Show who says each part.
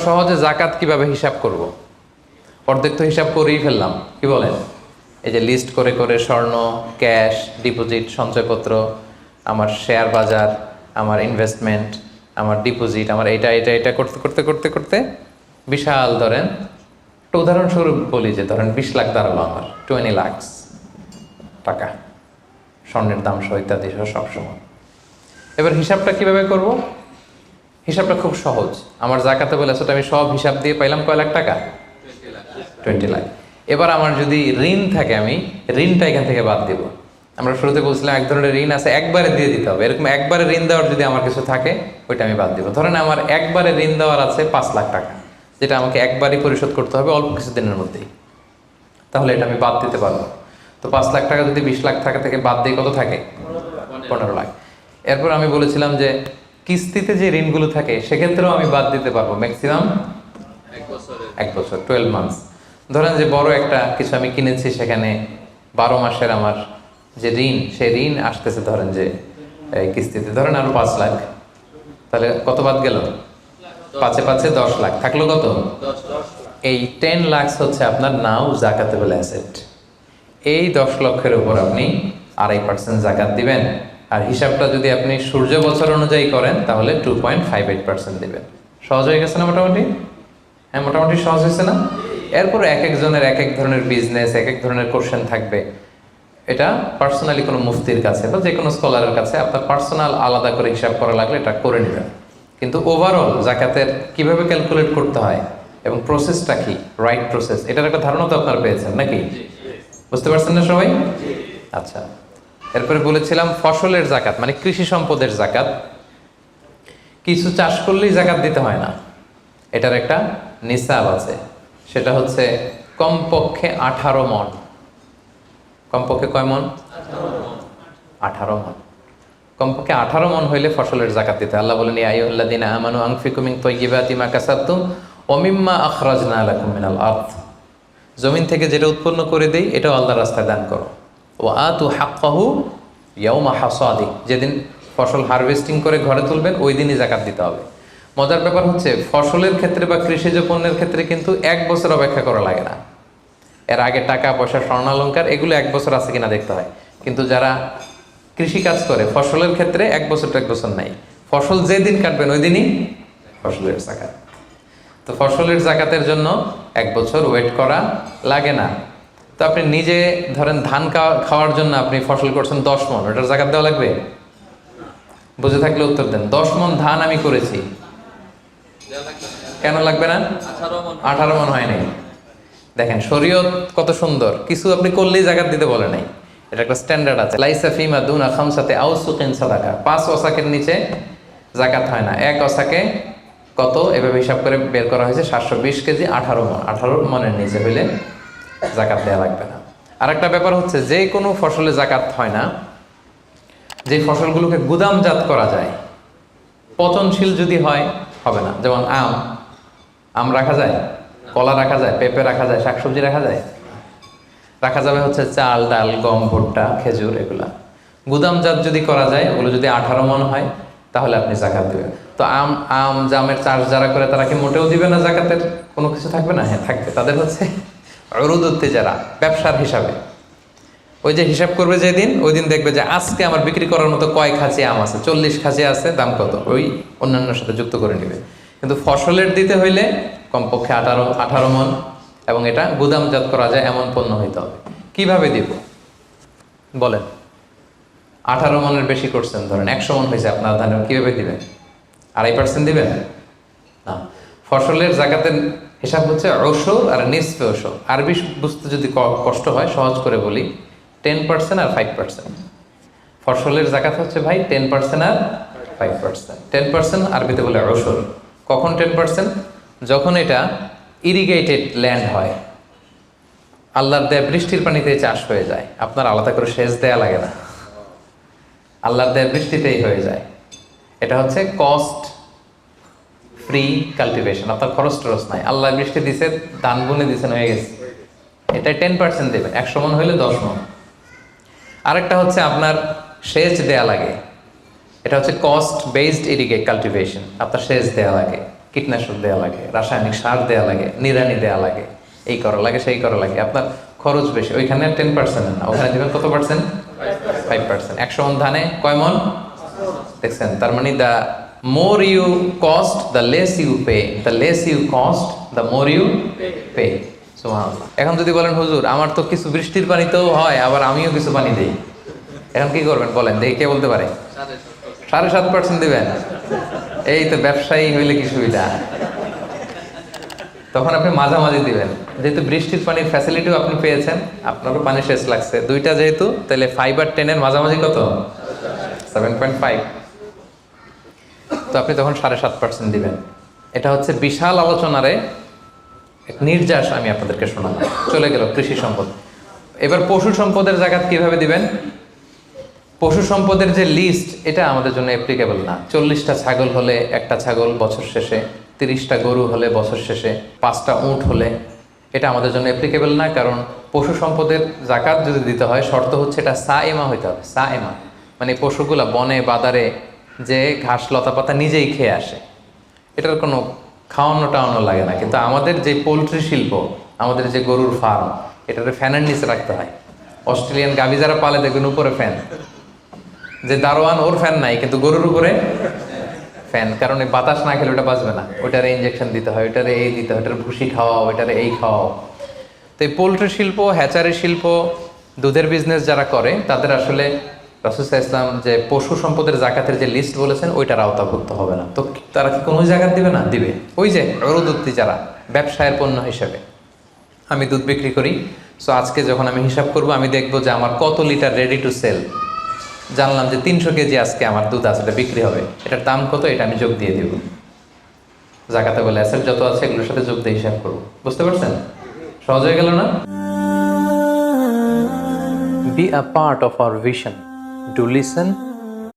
Speaker 1: সহজে জাকাত কিভাবে হিসাব করব। অর্ধেক তো হিসাব করেই ফেললাম, কি বলেন? এই যে লিস্ট করে করে স্বর্ণ, ক্যাশ, ডিপোজিট, সঞ্চয়পত্র, আমার শেয়ার বাজার, আমার ইনভেস্টমেন্ট, আমার ডিপোজিট, আমার এটা এটা এটা করতে করতে করতে করতে বিশাল, ধরেন একটা উদাহরণস্বরূপ বলি যে ধরেন 20 লাখ দাঁড়ালো আমার, 20 লাখ টাকা, স্বর্ণের দাম সহ ইত্যাদি সহ সবসময়। এবার হিসাবটা কিভাবে করব? হিসাবটা খুব সহজ। আমার জাকাতে বলে আসলে আমি সব হিসাব দিয়ে পাইলাম কয় লাখ টাকা? 20 লাখ। এবার আমার যদি ঋণ থাকে, আমি ঋণটা এখান থেকে বাদ দেব। আমরা শুরুতে বলছিলাম এক ধরনের ঋণ আছে একবারে দিয়ে দিতে হবে, এরকম একবারে ঋণ দেওয়ার যদি আমার কিছু থাকে ওইটা আমি বাদ দেব। ধরেন আমার একবারে ঋণ দেওয়ার আছে 5 লাখ টাকা, যেটা আমাকে একবারই পরিশোধ করতে হবে অল্প কিছুদিনের মধ্যেই, তাহলে এটা আমি বাদ দিতে পারবো। তো 5 লাখ টাকা যদি 20 লাখ টাকা থেকে বাদ দিয়ে কত থাকে? 15 লাখ। এরপর আমি বলেছিলাম যে কিস্তিতে যে ঋণগুলো থাকে সেক্ষেত্রেও আমি বাদ দিতে পারবো ম্যাক্সিমাম 1 বছর, 12 মান্থস। ধরেন যে বড় একটা কিছু আমি কিনেছি, সেখানে 12 মাসের আমার যে ঋণ, সেই ঋণ আসতেছে ধরেন যে কিস্তিতে, ধরেন আরো 5 লাখ, তাহলে কত বাদ গেল? 5 এ 10 লাখ, থাকলো কত? এই 10 লাখ হচ্ছে আপনার নাও জাকাতেবল অ্যাসেট। এই 10 লক্ষের উপর আপনি 2.5% জাকাত দিবেন। আর হিসাবটা যদি আপনি সূর্য বছর অনুযায়ী করেন তাহলে 2.58% দিবেন। সহজ হয়ে গেছে না মোটামুটি? হ্যাঁ, মোটামুটি সহজ হয়েছে না? এরপর এক একজনের এক এক ধরনের বিজনেস, এক এক ধরনের কোশ্চেন থাকবে। এটা পার্সোনালি কোনো মুফতির কাছে বা যে কোনো স্কলারের কাছে আপনার পার্সোনাল আলাদা করে হিসাব করা লাগলে এটা করে নেবেন। কিন্তু ওভারঅল জাকাতের কিভাবে ক্যালকুলেট করতে হয় এবং প্রসেসটা কি, রাইট প্রসেস, এটার একটা ধারণা তো আপনারা পেয়েছেন নাকি? বুঝতে পারছেন না সবাই? আচ্ছা, এরপরে বলেছিলাম ফসলের জাকাত, মানে কৃষি সম্পদের জাকাত। কিছু চাষ করলেই জাকাত দিতে হয় না, এটার একটা নিসাব আছে। সেটা হচ্ছে কমপক্ষে 18 মণ। কমপক্ষে কয় মণ? 18 মণ। কমপক্ষে 18 মণ হইলে ফসলের জাকাত দিতে। আল্লাহ বলেন, ইয়া আইয়ুহাল্লাযীনা আমানু আনফিকু মিন তাইয়্যিবাতি মা কাসাবতুম ওয়া মিম্মা আখরাজনা লাকুম মিনাল আরদ। জমিন থেকে যেটা উৎপন্ন করে দেই এটাও আল্লাহর রাস্তায় দান করো। ওয়া আতু হাক্কাহু ইয়াওমা হাসাদি, যেদিন ফসল হারভেস্টিং করে ঘরে তুলবেন ওই দিনই জাকাত দিতে হবে। মজার ব্যাপার হচ্ছে ফসলের ক্ষেত্রে বা কৃষিজ পণ্যের ক্ষেত্রে কিন্তু 1 বছর অপেক্ষা করা লাগে না। এর আগে টাকা পয়সা, স্বর্ণালঙ্কার এগুলো 1 বছর আছে কিনা দেখতে হয়। কিন্তু যারা কৃষি কাজ করে ফসলের ক্ষেত্রে 1 বছর তো 1 বছর নাই, ফসল যেদিন কাটবেন ওই দিনই ফসলের জাকাত। তো ফসলের জাকাতের জন্য 1 বছর ওয়েট করা লাগে না। তো আপনি নিজে ধরেন ধান খাওয়ার জন্য আপনি ফসল করছেন 10 মণ, ওটার জাকাত দেওয়া লাগবে? বুঝে থাকলে উত্তর দেন। 10 মণ ধান আমি করেছি, কেন লাগবে না? 18 মণ হয় নাই। দেখেন শরীয়ত কত সুন্দর, কিছু আপনি করলেই জাকাত দিতে বলে নাই। এটা একটা স্ট্যান্ডার্ড আছে। লাইসা ফিমা দুনা খামসাতে আউসুকিন সাদাকা, 5 ওসাকের নিচে জাকাত হয় না। 1 ওসাকে কত এভাবে হিসাব করে বের করা হয়েছে 720 কেজি, 18 মণ। 18 মণের নিচে হইলে জাকাত দেওয়া লাগবে না। আর একটা ব্যাপার হচ্ছে যে কোনো ফসলে জাকাত হয় না যে ফসলগুলোকে গুদামজাত করা যায়। পচনশীল যদি হয় হবে না। যেমন আম রাখা যায়, কলা রাখা যায়, পেঁপে রাখা যায়, শাকসবজি রাখা যায়। রাখা যাবে হচ্ছে চাল, ডাল, গম, ভুট্টা, খেজুর, এগুলা গুদামজাত যদি করা যায়, ওগুলো যদি 18 মণ হয় তাহলে আপনি জাকাত দেবেন। তো জামের চাষ যারা করে তারা কি মোটেও দিবে না জাকাতের কোনো কিছু থাকবে না? হ্যাঁ থাকবে। তাদের হচ্ছে উরুদুত যারা ব্যবসার হিসাবে ওই যে হিসাব করবে যেদিন, ওই দিন দেখবে যে আজকে আমার বিক্রি করার মতো কয় খাঁচি আম আছে, 40 খাঁচি আছে, দাম কত, ওই অন্যান্যর সাথে যুক্ত করে নেবে। কিন্তু ফসলের দিতে হইলে কমপক্ষে 18 মণ, এবং এটা গুদামজাত করা যায় এমন পণ্য হইতে হবে। কিভাবে দিব বলেন? 18 মণের বেশি করছেন, ধরেন 100 মণ হয়েছে আপনার ধানের, কিভাবে দিবেন? 2.5% দিবেন না। ফসলের জাকাতের হিসাব হচ্ছে ওশর আর নিসফে ওশর। আরবি বুঝতে যদি কষ্ট হয় সহজ করে বলি, 10% আর 5%। ফসলের জাকাত হচ্ছে ভাই 10% আর 5%। 10% আরবিতে বলে ওশর। কখন 10%? যখন এটা ইরিগেটেড ল্যান্ড হয়, আল্লাহর দেয়া বৃষ্টির পানিতে চাষ হয়ে যায়, আপনার আলাদা করে সেচ দেয়া লাগে না, আল্লাহর দেয়া বৃষ্টিতেই হয়ে যায়। এটা হচ্ছে কস্ট ফ্রি কাল্টিভেশন, আপনার খরচ টরচ নাই, আল্লাহ বৃষ্টি দিছে, ধান বুনে দিছেন, হয়ে গেছে। এটা 10% দেবেন। 100 মণ হইলে 10 মণ। আরেকটা হচ্ছে আপনার সেচ দেয়া লাগে, এটা হচ্ছে কস্ট বেসড ইরিগেট কাল্টিভেশন, আপনার সেচ দেয়া লাগে। কীটনাশক দেওয়া লাগে, রাসায়নিক সার দেওয়া লাগে, নিড়ানি দেওয়া লাগে, এই করা লাগে সেই করা লাগে, আপনার খরচ বেশি। ওইখানে 10% না, ওখানে দেবেন কত পার্সেন্ট? 5%। 100 মন ধানে কয় মন দেখছেন? তার মানে the more you cost the less you pay, the less you cost the more you pay. সুবহানাল্লাহ। এখন যদি বলেন হুজুর আমার তো কিছু বৃষ্টির পানিতেও হয়, আবার আমিও কিছু পানি দিই, এখন কি করবেন বলেন দেখি, কে বলতে পারে? 7.5% দিবেন? এই তো ব্যবসায়ী হইলে কি সুবিধা। তখন আপনি মাঝামাঝি দিবেন, যেহেতু বৃষ্টির পানির ফ্যাসিলিটিও আপনি পেয়েছেন, আপনারও পানি শেষ লাগছে, দুইটা যেহেতু, তাহলে 5 আর 10 এর মাঝামাঝি কত? 7.5। তো আপনি তখন 7.5% দিবেন। এটা হচ্ছে বিশাল আলোচনারে এক নির্যাস আমি আপনাদেরকে শোনালাম। চলে গেল কৃষি সম্পদ। এবার পশু সম্পদের জাকাত কিভাবে দিবেন? পশু সম্পদের যে লিস্ট, এটা আমাদের জন্য অ্যাপ্লিকেবল না। 40টা ছাগল হলে একটা ছাগল বছর শেষে, 30টা গরু হলে বছর শেষে, 5টা উট হলে, এটা আমাদের জন্য অ্যাপ্লিকেবল না। কারণ পশু সম্পদের জাকাত যদি দিতে হয়, শর্ত হচ্ছে এটা সায়েমা হইতে হবে। সায়েমা মানে পশুগুলা বনে বাদারে যে ঘাস লতা পাতা নিজেই খেয়ে আসে, এটার কোনো খাওয়ানো টাওয়ানো লাগে না। কিন্তু আমাদের যে পোলট্রি শিল্প, আমাদের যে গরুর ফার্ম, এটাতে ফ্যানের নিচে রাখতে হয়। অস্ট্রেলিয়ান গাভী যারা পালে দেখবেন উপরে ফ্যান, যে দারোয়ান ওর ফ্যান নাই, কিন্তু গরুর উপরে ফ্যান। কারণ এই বাতাস না খেলে ওটা বাঁচবে না, ওইটারে ইঞ্জেকশন দিতে হয়, ওইটারে এই দিতে হয়, ওইটারে ভুসি খাওয়াও, ওইটারে এই খাওয়াও। তো এই পোলট্রি শিল্প, হ্যাচারি শিল্প, দুধের বিজনেস যারা করে, তাদের আসলে রাসূল সাল্লাল্লাহু আলাইহি ওয়াসাল্লাম যে পশু সম্পদের জাকাতের যে লিস্ট বলেছেন, ওইটার আওতাভুক্ত হবে না। তো তারা কি কোনো জাকাত দিবে না? দিবে। ওই যে উরুদুত্তি যারা ব্যবসায়ের পণ্য হিসেবে, আমি দুধ বিক্রি করি, সো আজকে যখন আমি হিসাব করব, আমি দেখবো যে আমার কত লিটার রেডি টু সেল, জানলাম যে 300 কেজি আজকে আমার দুধ আসলে বিক্রি হবে, এটার দাম কত, এটা আমি যোগ দিয়ে দেব। জাকাতে বলে অ্যাসেট যত আছে এগুলোর সাথে যোগ দিয়ে হিসাব করবো। বুঝতে পারছেন? সহজ হয়ে গেল না? Be a part of our vision. Do listen,